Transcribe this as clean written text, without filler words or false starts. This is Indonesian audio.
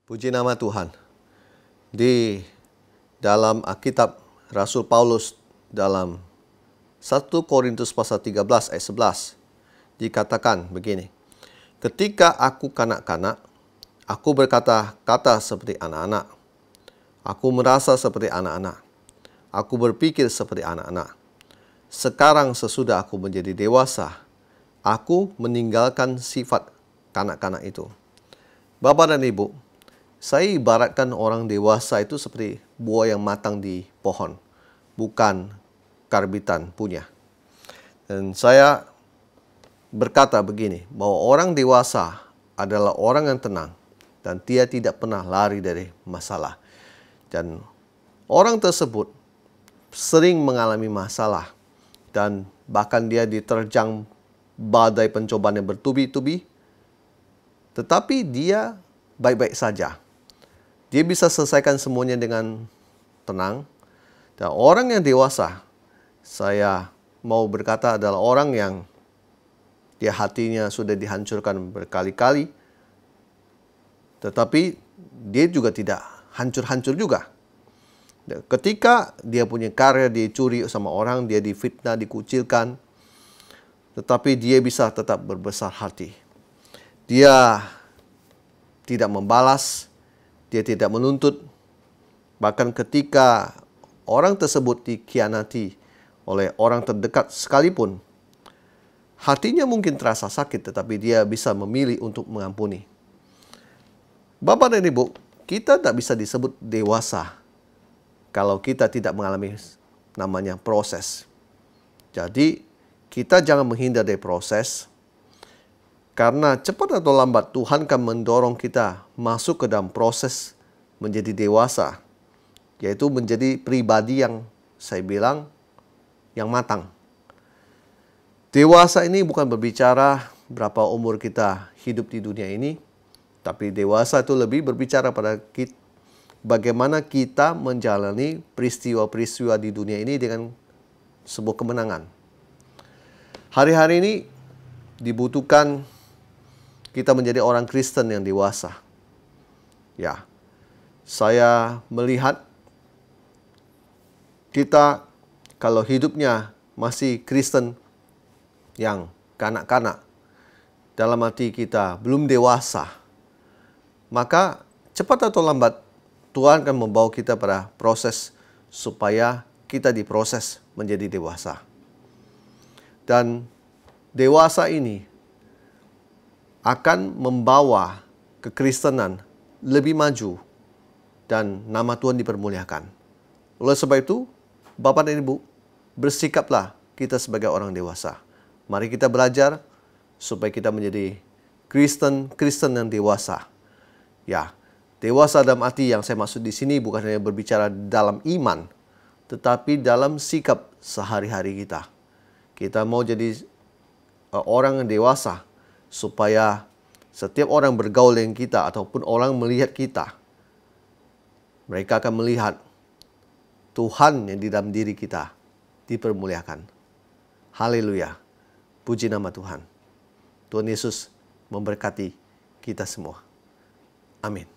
Puji nama Tuhan. Di dalam Alkitab, Rasul Paulus dalam 1 Korintus pasal 13 ayat 11 dikatakan begini. Ketika aku kanak-kanak, aku berkata-kata seperti anak-anak. Aku merasa seperti anak-anak. Aku berpikir seperti anak-anak. Sekarang sesudah aku menjadi dewasa, aku meninggalkan sifat kanak-kanak itu. Bapak dan Ibu, saya ibaratkan orang dewasa itu seperti buah yang matang di pohon, bukan karbitan punya. Dan saya berkata begini, bahwa orang dewasa adalah orang yang tenang dan dia tidak pernah lari dari masalah. Dan orang tersebut sering mengalami masalah dan bahkan dia diterjang badai pencobaan yang bertubi-tubi, tetapi dia baik-baik saja. Dia bisa selesaikan semuanya dengan tenang. Dan orang yang dewasa, saya mau berkata adalah orang yang dia hatinya sudah dihancurkan berkali-kali, tetapi dia juga tidak hancur-hancur juga. Ketika dia punya karya dicuri sama orang, dia difitnah, dikucilkan, tetapi dia bisa tetap berbesar hati. Dia tidak membalas, dia tidak menuntut. Bahkan ketika orang tersebut dikhianati oleh orang terdekat sekalipun, hatinya mungkin terasa sakit, tetapi dia bisa memilih untuk mengampuni. Bapak dan Ibu, kita tak bisa disebut dewasa kalau kita tidak mengalami namanya proses. Jadi, kita jangan menghindar dari proses, karena cepat atau lambat Tuhan akan mendorong kita masuk ke dalam proses menjadi dewasa, yaitu menjadi pribadi yang saya bilang yang matang. Dewasa ini bukan berbicara berapa umur kita hidup di dunia ini, tapi dewasa itu lebih berbicara pada bagaimana kita menjalani peristiwa-peristiwa di dunia ini dengan sebuah kemenangan. Hari-hari ini dibutuhkan kita menjadi orang Kristen yang dewasa. Ya, saya melihat kita kalau hidupnya masih Kristen yang kanak-kanak, dalam arti kita belum dewasa, maka cepat atau lambat Tuhan akan membawa kita pada proses supaya kita diproses menjadi dewasa. Dan dewasa ini akan membawa kekristenan lebih maju dan nama Tuhan dipermuliakan. Oleh sebab itu, Bapak dan Ibu, bersikaplah kita sebagai orang dewasa. Mari kita belajar supaya kita menjadi Kristen yang dewasa. Ya, dewasa dalam arti yang saya maksud di sini bukan hanya berbicara dalam iman, tetapi dalam sikap sehari-hari kita. Kita mau jadi orang yang dewasa supaya setiap orang bergaul dengan kita ataupun orang melihat kita, mereka akan melihat Tuhan yang di dalam diri kita dipermuliakan. Haleluya. Puji nama Tuhan. Tuhan Yesus memberkati kita semua. Amin.